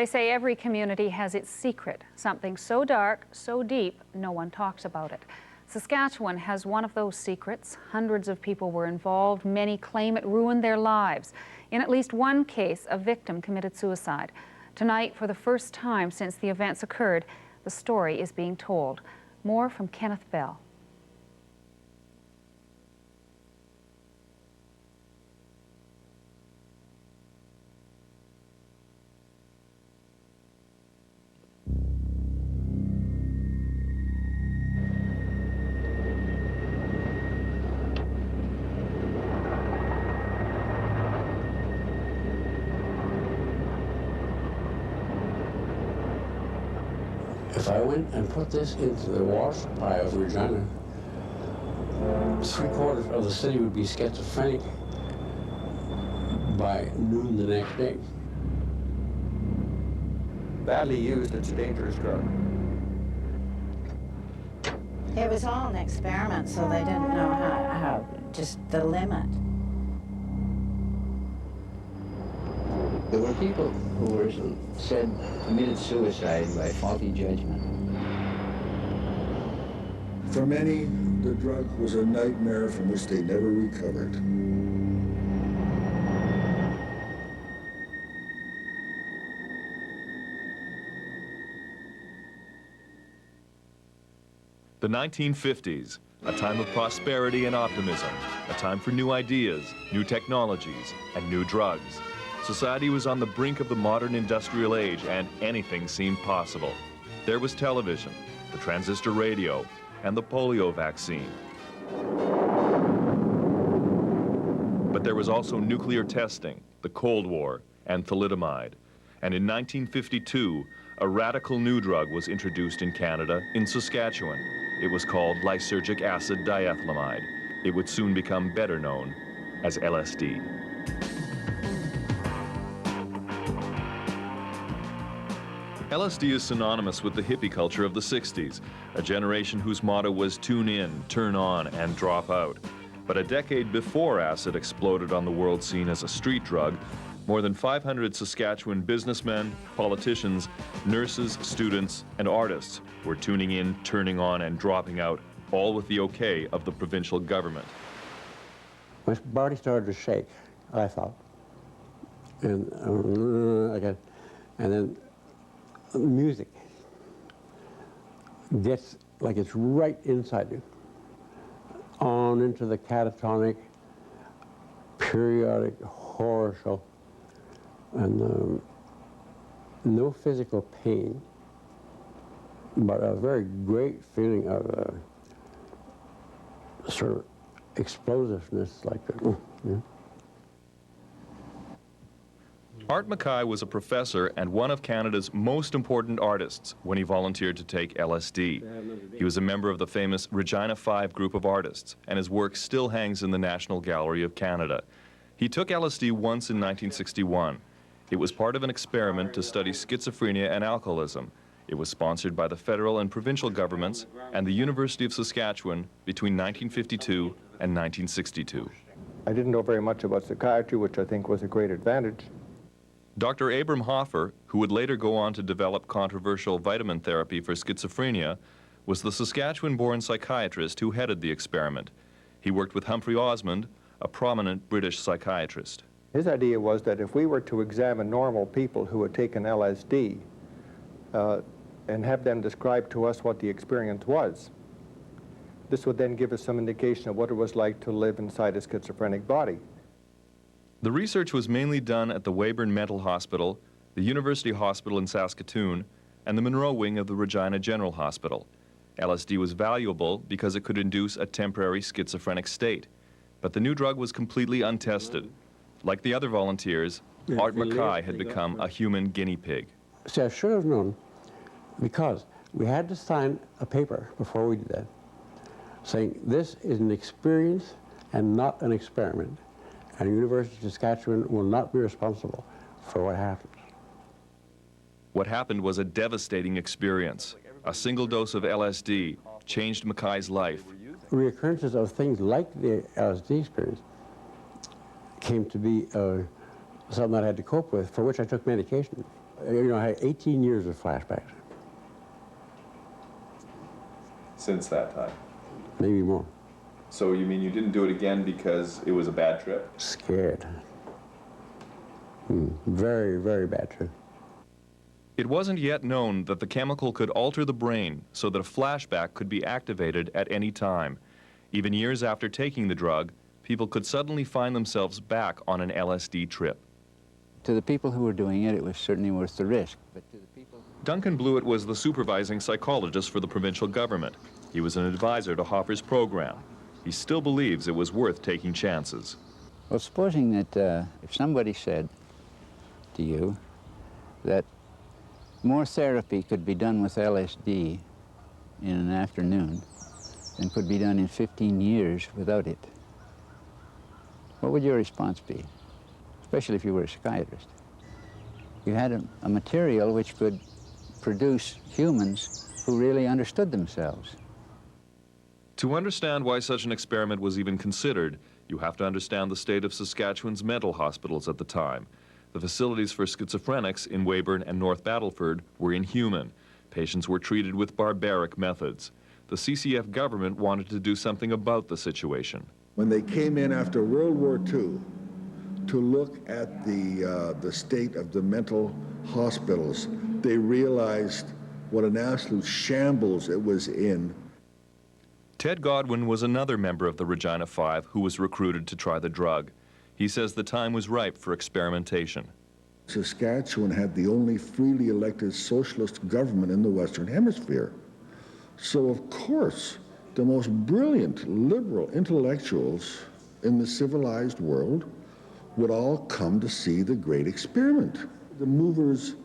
They say every community has its secret, something so dark, so deep, no one talks about it. Saskatchewan has one of those secrets. Hundreds of people were involved. Many claim it ruined their lives. In at least one case, a victim committed suicide. Tonight, for the first time since the events occurred, the story is being told. More from Kenneth Bell. If I went and put this into the water supply of Regina, 3/4 of the city would be schizophrenic by noon the next day. Badly used, it's a dangerous drug. It was all an experiment, so they didn't know how just the limit. There were people who were said committed suicide by faulty judgment. For many, the drug was a nightmare from which they never recovered. The 1950s, a time of prosperity and optimism, a time for new ideas, new technologies, and new drugs. Society was on the brink of the modern industrial age, and anything seemed possible. There was television, the transistor radio, and the polio vaccine. But there was also nuclear testing, the Cold War, and thalidomide. And in 1952, a radical new drug was introduced in Canada, in Saskatchewan. It was called lysergic acid diethylamide. It would soon become better known as LSD. LSD is synonymous with the hippie culture of the 60s, a generation whose motto was tune in, turn on, and drop out. But a decade before acid exploded on the world scene as a street drug, more than 500 Saskatchewan businessmen, politicians, nurses, students, and artists were tuning in, turning on, and dropping out, all with the okay of the provincial government. My body started to shake, I thought. And then music gets like it's right inside you, on into the catatonic, periodic horror show, and no physical pain, but a very great feeling of sort of explosiveness, like yeah. Art Mackay was a professor and one of Canada's most important artists when he volunteered to take LSD. He was a member of the famous Regina 5 group of artists, and his work still hangs in the National Gallery of Canada. He took LSD once in 1961. It was part of an experiment to study schizophrenia and alcoholism. It was sponsored by the federal and provincial governments and the University of Saskatchewan between 1952 and 1962. I didn't know very much about psychiatry, which I think was a great advantage. Dr. Abram Hoffer, who would later go on to develop controversial vitamin therapy for schizophrenia, was the Saskatchewan-born psychiatrist who headed the experiment. He worked with Humphrey Osmond, a prominent British psychiatrist. His idea was that if we were to examine normal people who had taken LSD and have them describe to us what the experience was, this would then give us some indication of what it was like to live inside a schizophrenic body. The research was mainly done at the Weyburn Mental Hospital, the University Hospital in Saskatoon, and the Monroe wing of the Regina General Hospital. LSD was valuable because it could induce a temporary schizophrenic state. But the new drug was completely untested. Like the other volunteers, Art Mackay had become a human guinea pig. See, I should have known, because we had to sign a paper before we did that, saying this is an experience and not an experiment. And the University of Saskatchewan will not be responsible for what happens. What happened was a devastating experience. A single dose of LSD changed Mackay's life. Reoccurrences of things like the LSD experience came to be something that I had to cope with, for which I took medication. You know, I had 18 years of flashbacks, Since that time. maybe more. So you mean you didn't do it again because it was a bad trip? Scared. Very, very bad trip. It wasn't yet known that the chemical could alter the brain so that a flashback could be activated at any time. Even years after taking the drug, people could suddenly find themselves back on an LSD trip. To the people who were doing it, it was certainly worth the risk. But to the people... Duncan Blewett was the supervising psychologist for the provincial government. He was an advisor to Hoffer's program. He still believes it was worth taking chances. Well, supposing that if somebody said to you that more therapy could be done with LSD in an afternoon than could be done in 15 years without it, what would your response be? Especially if you were a psychiatrist. You had a material which could produce humans who really understood themselves. To understand why such an experiment was even considered, you have to understand the state of Saskatchewan's mental hospitals at the time. The facilities for schizophrenics in Weyburn and North Battleford were inhuman. Patients were treated with barbaric methods. The CCF government wanted to do something about the situation. When they came in after World War II to look at the state of the mental hospitals, they realized what an absolute shambles it was in. Ted Godwin was another member of the Regina Five who was recruited to try the drug. He says the time was ripe for experimentation. Saskatchewan had the only freely elected socialist government in the Western Hemisphere. So, of course, the most brilliant liberal intellectuals in the civilized world would all come to see the great experiment. The movers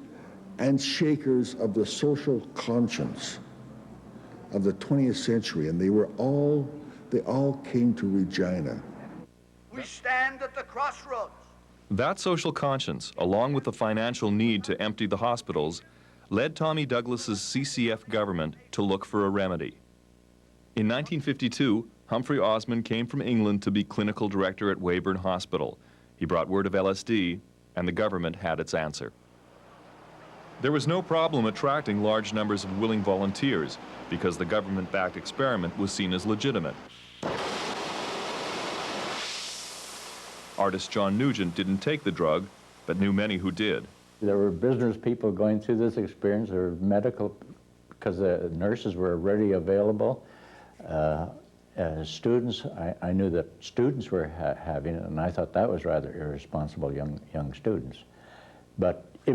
and shakers of the social conscience of the 20th century, and they all came to Regina. We stand at the crossroads. That social conscience, along with the financial need to empty the hospitals, led Tommy Douglas's CCF government to look for a remedy. In 1952, Humphrey Osmond came from England to be clinical director at Weyburn Hospital. He brought word of LSD, and the government had its answer. There was no problem attracting large numbers of willing volunteers because the government-backed experiment was seen as legitimate. Artist John Nugent didn't take the drug, but knew many who did. There were business people going through this experience, there were medical, because the nurses were readily available. Students, I knew that students were having it, and I thought that was rather irresponsible, young students. But it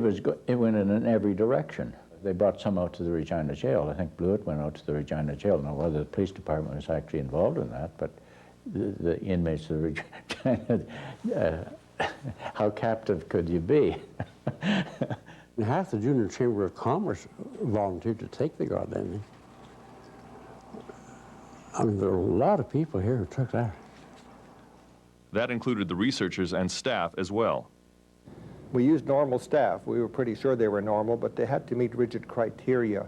went in every direction. They brought some out to the Regina jail. I think Blewett went out to the Regina jail. Now, whether the police department was actually involved in that, but the inmates of the Regina, how captive could you be? Half the Junior Chamber of Commerce volunteered to take the goddamn thing. I mean, there are a lot of people here who took that. That included the researchers and staff as well. We used normal staff. We were pretty sure they were normal, but they had to meet rigid criteria.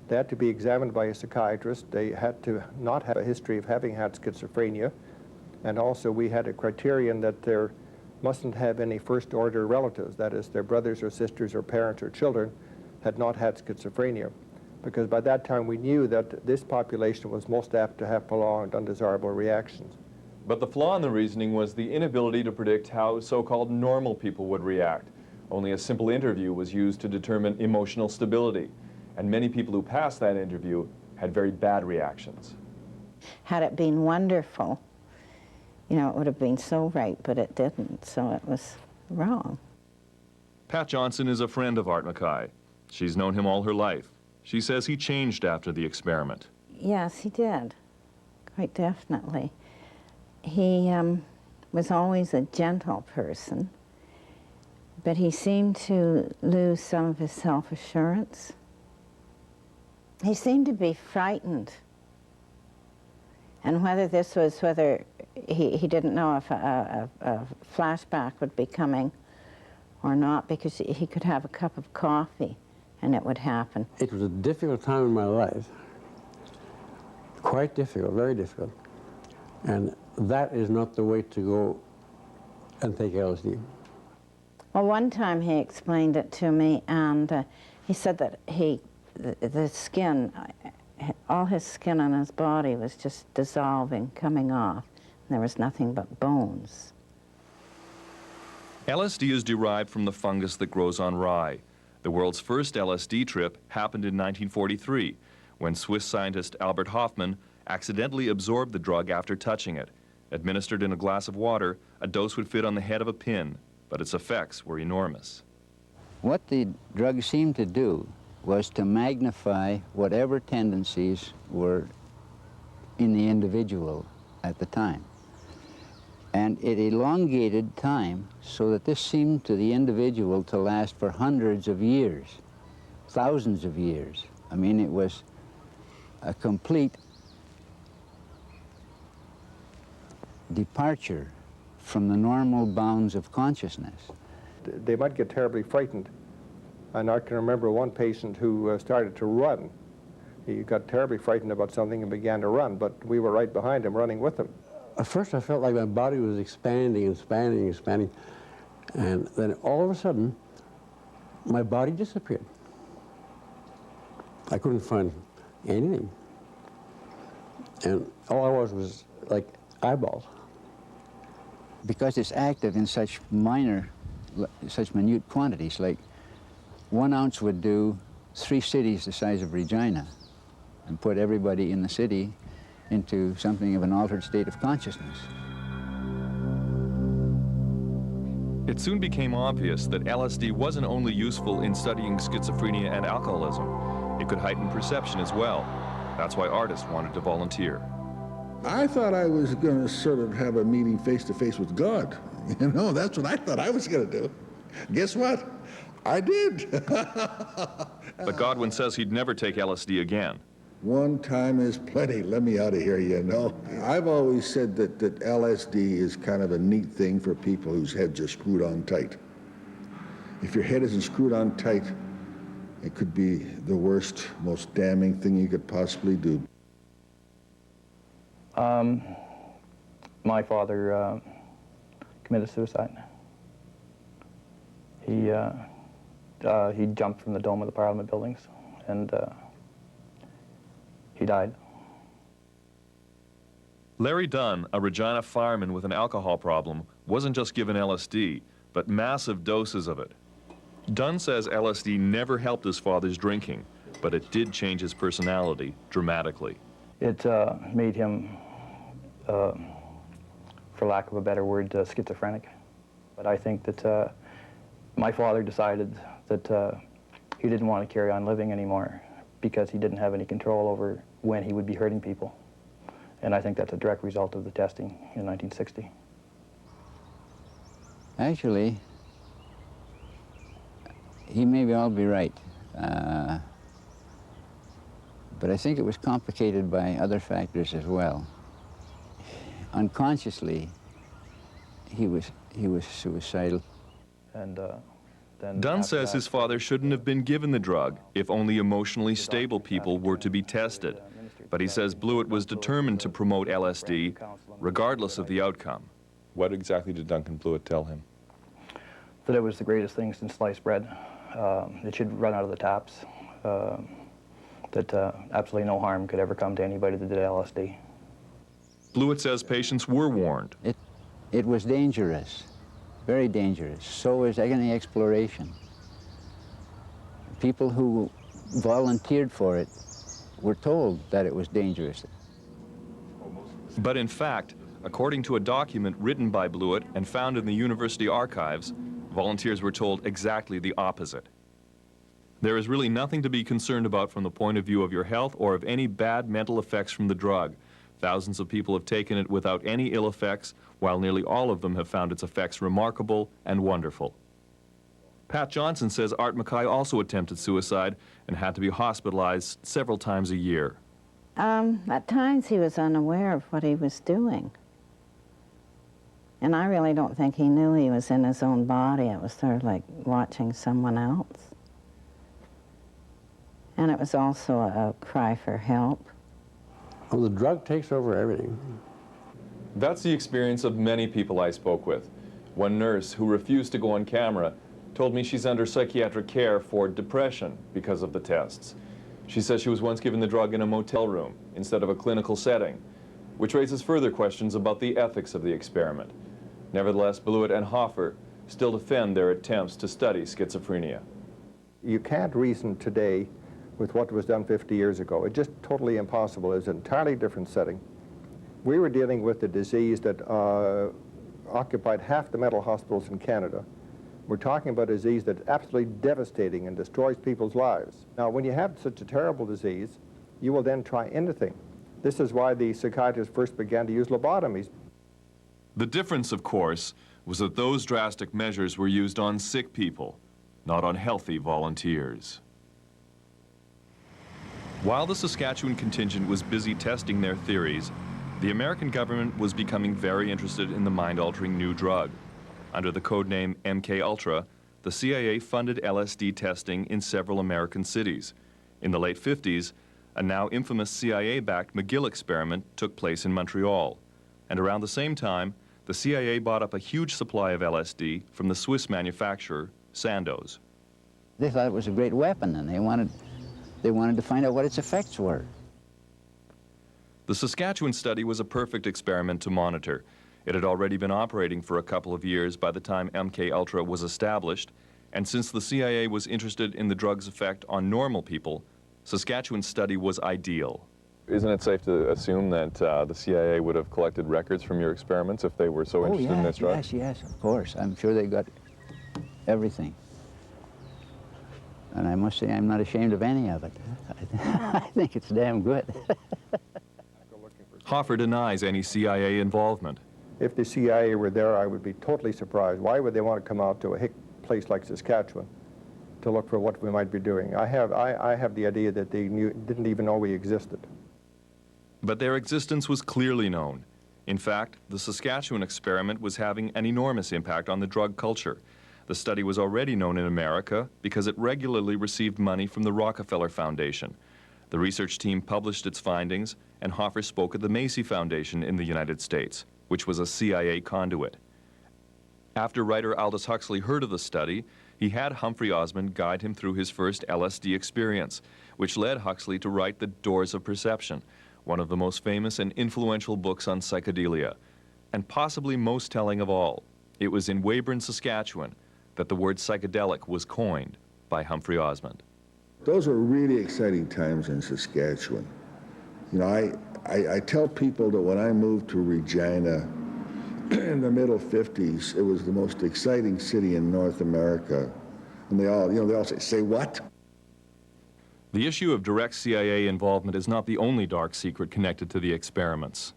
They had to be examined by a psychiatrist. They had to not have a history of having had schizophrenia. And also we had a criterion that they mustn't have any first-order relatives, that is, their brothers or sisters or parents or children had not had schizophrenia. Because by that time we knew that this population was most apt to have prolonged undesirable reactions. But the flaw in the reasoning was the inability to predict how so-called normal people would react. Only a simple interview was used to determine emotional stability. And many people who passed that interview had very bad reactions. Had it been wonderful, you know, it would have been so right, but it didn't, so it was wrong. Pat Johnson is a friend of Art Mackay. She's known him all her life. She says he changed after the experiment. Yes, he did, quite definitely. He was always a gentle person, but he seemed to lose some of his self-assurance. He seemed to be frightened. And whether this was, whether he didn't know if a flashback would be coming or not, because he could have a cup of coffee and it would happen. It was a difficult time in my life. Quite difficult, very difficult. And that is not the way to go and take LSD. Well, one time he explained it to me, and he said that the skin, all his skin on his body was just dissolving, coming off. There was nothing but bones. LSD is derived from the fungus that grows on rye. The world's first LSD trip happened in 1943, when Swiss scientist Albert Hofmann accidentally absorbed the drug after touching it. Administered in a glass of water, a dose would fit on the head of a pin, but its effects were enormous. What the drug seemed to do was to magnify whatever tendencies were in the individual at the time. And it elongated time so that this seemed to the individual to last for hundreds of years, thousands of years. I mean, it was a complete departure from the normal bounds of consciousness. They might get terribly frightened. And I can remember one patient who started to run. He got terribly frightened about something and began to run, but we were right behind him, running with him. At first I felt like my body was expanding and expanding and expanding, and then all of a sudden my body disappeared. I couldn't find anything, and all I was like eyeballs. Because it's active in such minute quantities, like 1 ounce would do 3 cities the size of Regina, and put everybody in the city into something of an altered state of consciousness. It soon became obvious that LSD wasn't only useful in studying schizophrenia and alcoholism, it could heighten perception as well. That's why artists wanted to volunteer. I thought I was going to sort of have a meeting face-to-face with God. You know, that's what I thought I was going to do. Guess what? I did. But Godwin says he'd never take LSD again. One time is plenty. Let me out of here, you know. I've always said that LSD is kind of a neat thing for people whose heads are screwed on tight. If your head isn't screwed on tight, it could be the worst, most damning thing you could possibly do. My father committed suicide. He jumped from the dome of the Parliament buildings, and he died. Larry Dunn, a Regina fireman with an alcohol problem, wasn't just given LSD, but massive doses of it. Dunn says LSD never helped his father's drinking, but it did change his personality dramatically. It made him, for lack of a better word, schizophrenic. But I think that my father decided that he didn't want to carry on living anymore because he didn't have any control over when he would be hurting people. And I think that's a direct result of the testing in 1960. Actually, he may all be right. But I think it was complicated by other factors as well. Unconsciously, he was suicidal. And Dunn says his father shouldn't have been given the drug if only emotionally stable people were to be tested. But he says Blewett was determined to promote LSD regardless of the outcome. What exactly did Duncan Blewett tell him? That it was the greatest thing since sliced bread. It should run out of the taps. That absolutely no harm could ever come to anybody that did LSD. Blewett says patients were warned. It was dangerous, very dangerous. So is any exploration. People who volunteered for it were told that it was dangerous. But in fact, according to a document written by Blewett and found in the university archives, volunteers were told exactly the opposite. There is really nothing to be concerned about from the point of view of your health or of any bad mental effects from the drug. Thousands of people have taken it without any ill effects, while nearly all of them have found its effects remarkable and wonderful. Pat Johnson says Art Mackay also attempted suicide and had to be hospitalized several times a year. At times he was unaware of what he was doing. And I really don't think he knew he was in his own body. It was sort of like watching someone else. And it was also a cry for help. Well, the drug takes over everything. That's the experience of many people I spoke with. One nurse who refused to go on camera told me she's under psychiatric care for depression because of the tests. She says she was once given the drug in a motel room instead of a clinical setting, which raises further questions about the ethics of the experiment. Nevertheless, Blewett and Hoffer still defend their attempts to study schizophrenia. You can't reason today with what was done 50 years ago. It's just totally impossible. It's an entirely different setting. We were dealing with a disease that occupied half the mental hospitals in Canada. We're talking about a disease that's absolutely devastating and destroys people's lives. Now, when you have such a terrible disease, you will then try anything. This is why the psychiatrists first began to use lobotomies. The difference, of course, was that those drastic measures were used on sick people, not on healthy volunteers. While the Saskatchewan contingent was busy testing their theories, the American government was becoming very interested in the mind-altering new drug. Under the codename MK-Ultra, the CIA funded LSD testing in several American cities. In the late 50s, a now infamous CIA-backed McGill experiment took place in Montreal. And around the same time, the CIA bought up a huge supply of LSD from the Swiss manufacturer, Sandoz. They thought it was a great weapon, and they wanted to find out what its effects were. The Saskatchewan study was a perfect experiment to monitor. It had already been operating for a couple of years by the time MK-Ultra was established, and since the CIA was interested in the drug's effect on normal people, Saskatchewan's study was ideal. Isn't it safe to assume that the CIA would have collected records from your experiments if they were so interested in this drug? Yes, of course. I'm sure they got everything. And I must say I'm not ashamed of any of it. I think it's damn good. Hoffer denies any CIA involvement. If the CIA were there, I would be totally surprised. Why would they want to come out to a hick place like Saskatchewan to look for what we might be doing? I have the idea that they didn't even know we existed. But their existence was clearly known. In fact, the Saskatchewan experiment was having an enormous impact on the drug culture. The study was already known in America because it regularly received money from the Rockefeller Foundation. The research team published its findings, and Hoffer spoke at the Macy Foundation in the United States, which was a CIA conduit. After writer Aldous Huxley heard of the study, he had Humphrey Osmond guide him through his first LSD experience, which led Huxley to write The Doors of Perception, one of the most famous and influential books on psychedelia. And possibly most telling of all, it was in Weyburn, Saskatchewan, that the word psychedelic was coined by Humphrey Osmond. Those were really exciting times in Saskatchewan. You know, I tell people that when I moved to Regina in the middle 50s, it was the most exciting city in North America. And they all say what? The issue of direct CIA involvement is not the only dark secret connected to the experiments.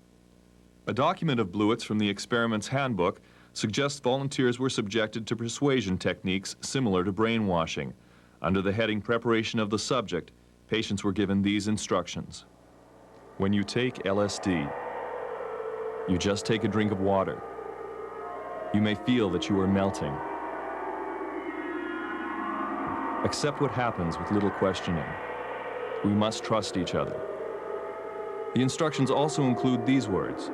A document of Blewett's from the experiment's handbook suggests volunteers were subjected to persuasion techniques similar to brainwashing. Under the heading Preparation of the Subject, patients were given these instructions. When you take LSD, you just take a drink of water. You may feel that you are melting. Accept what happens with little questioning. We must trust each other. The instructions also include these words.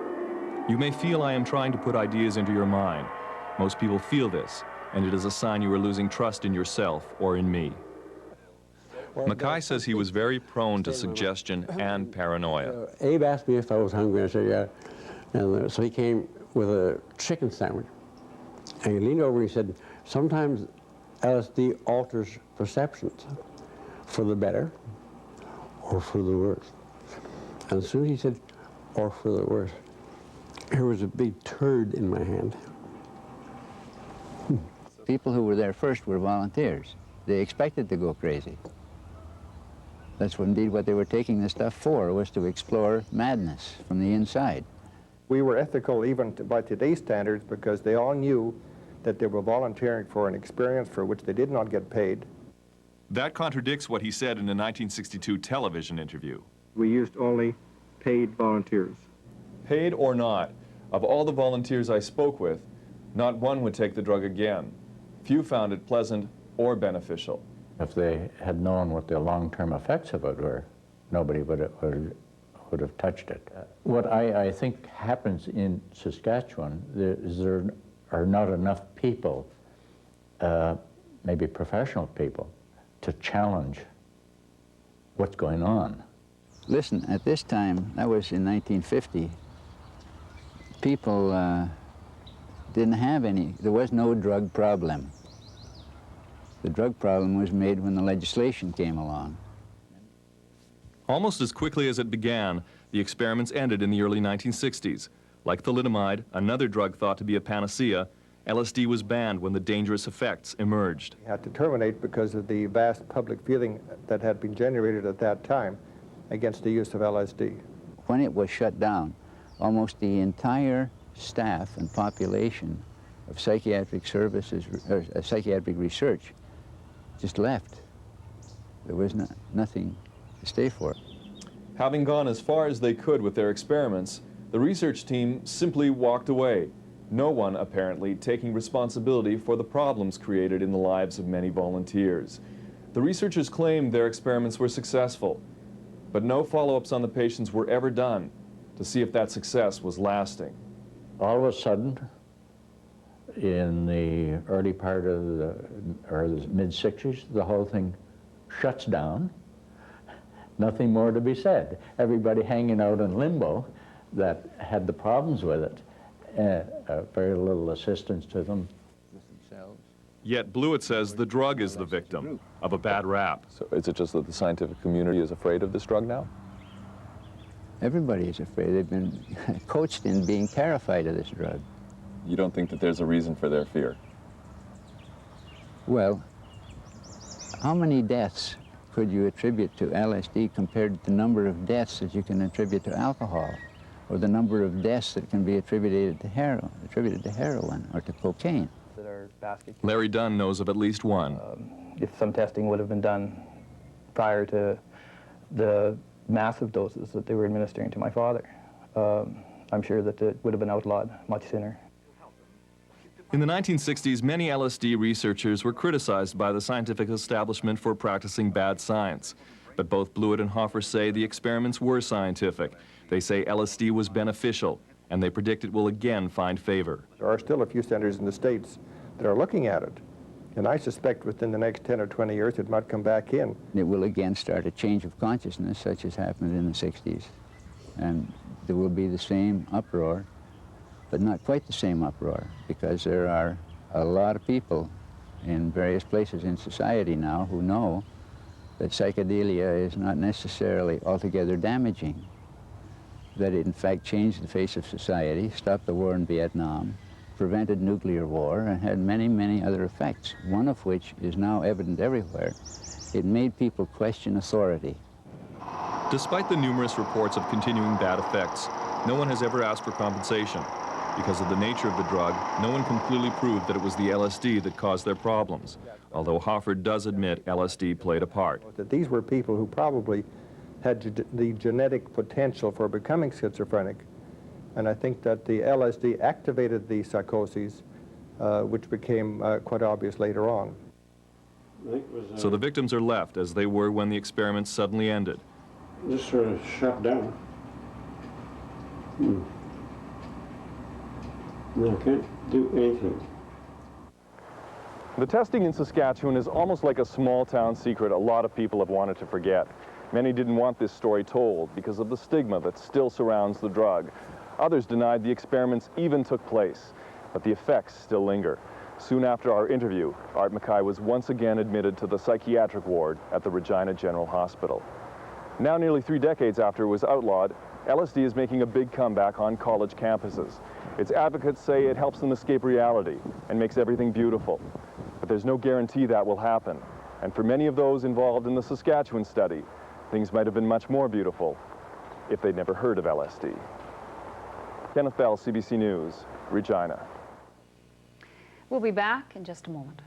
You may feel I am trying to put ideas into your mind. Most people feel this, and it is a sign you are losing trust in yourself or in me. Mackay says he was very prone to suggestion and paranoia. Abe asked me if I was hungry, and I said, yeah. And so he came with a chicken sandwich. And he leaned over and he said, sometimes LSD alters perceptions for the better or for the worse. And as soon as he said, or for the worse, there was a big turd in my hand. People who were there first were volunteers. They expected to go crazy. That's indeed what they were taking the stuff for, was to explore madness from the inside. We were ethical even by today's standards because they all knew that they were volunteering for an experience for which they did not get paid. That contradicts what he said in a 1962 television interview. We used only paid volunteers. Paid or not, of all the volunteers I spoke with, not one would take the drug again. Few found it pleasant or beneficial. If they had known what the long-term effects of it were, nobody would have touched it. What I think happens in Saskatchewan is there are not enough people maybe professional people, to challenge what's going on. Listen, at this time, that was in 1950, people didn't have any, there was no drug problem. The drug problem was made when the legislation came along. Almost as quickly as it began, the experiments ended in the early 1960s. Like thalidomide, another drug thought to be a panacea, LSD was banned when the dangerous effects emerged. We had to terminate because of the vast public feeling that had been generated at that time against the use of LSD. When it was shut down, almost the entire staff and population of psychiatric services, or psychiatric research, just left. There was nothing to stay for. Having gone as far as they could with their experiments, the research team simply walked away. No one, apparently, taking responsibility for the problems created in the lives of many volunteers. The researchers claimed their experiments were successful, but no follow-ups on the patients were ever done to see if that success was lasting. All of a sudden, in the early part of the mid-60s, the whole thing shuts down. Nothing more to be said. Everybody hanging out in limbo that had the problems with it. Very little assistance to them. Yet Blewett says the drug is the victim of a bad rap. So is it just that the scientific community is afraid of this drug now? Everybody is afraid. They've been coached in being terrified of this drug. You don't think that there's a reason for their fear? Well, how many deaths could you attribute to LSD compared to the number of deaths that you can attribute to alcohol, or the number of deaths that can be attributed to heroin or to cocaine? Larry Dunn knows of at least one. If some testing would have been done prior to the massive doses that they were administering to my father, I'm sure that it would have been outlawed much sooner. In the 1960s, many LSD researchers were criticized by the scientific establishment for practicing bad science. But both Blewett and Hoffer say the experiments were scientific. They say LSD was beneficial, and they predict it will again find favor. There are still a few centers in the States that are looking at it. And I suspect within the next 10 or 20 years it might come back in. It will again start a change of consciousness, such as happened in the 60s. And there will be the same uproar, but not quite the same uproar, because there are a lot of people in various places in society now who know that psychedelia is not necessarily altogether damaging, that it in fact changed the face of society, stopped the war in Vietnam, prevented nuclear war, and had many, many other effects, one of which is now evident everywhere. It made people question authority. Despite the numerous reports of continuing bad effects, no one has ever asked for compensation. Because of the nature of the drug, no one can clearly prove that it was the LSD that caused their problems, although Hoffer does admit LSD played a part. That these were people who probably had the genetic potential for becoming schizophrenic, and I think that the LSD activated the psychoses, which became quite obvious later on. So the victims are left as they were when the experiments suddenly ended. Just sort of shut down. No, can't do anything. The testing in Saskatchewan is almost like a small-town secret a lot of people have wanted to forget. Many didn't want this story told because of the stigma that still surrounds the drug. Others denied the experiments even took place, but the effects still linger. Soon after our interview, Art Mackay was once again admitted to the psychiatric ward at the Regina General Hospital. Now nearly 3 decades after it was outlawed, LSD is making a big comeback on college campuses. Its advocates say it helps them escape reality and makes everything beautiful. But there's no guarantee that will happen. And for many of those involved in the Saskatchewan study, things might have been much more beautiful if they'd never heard of LSD. Kenneth Bell, CBC News, Regina. We'll be back in just a moment.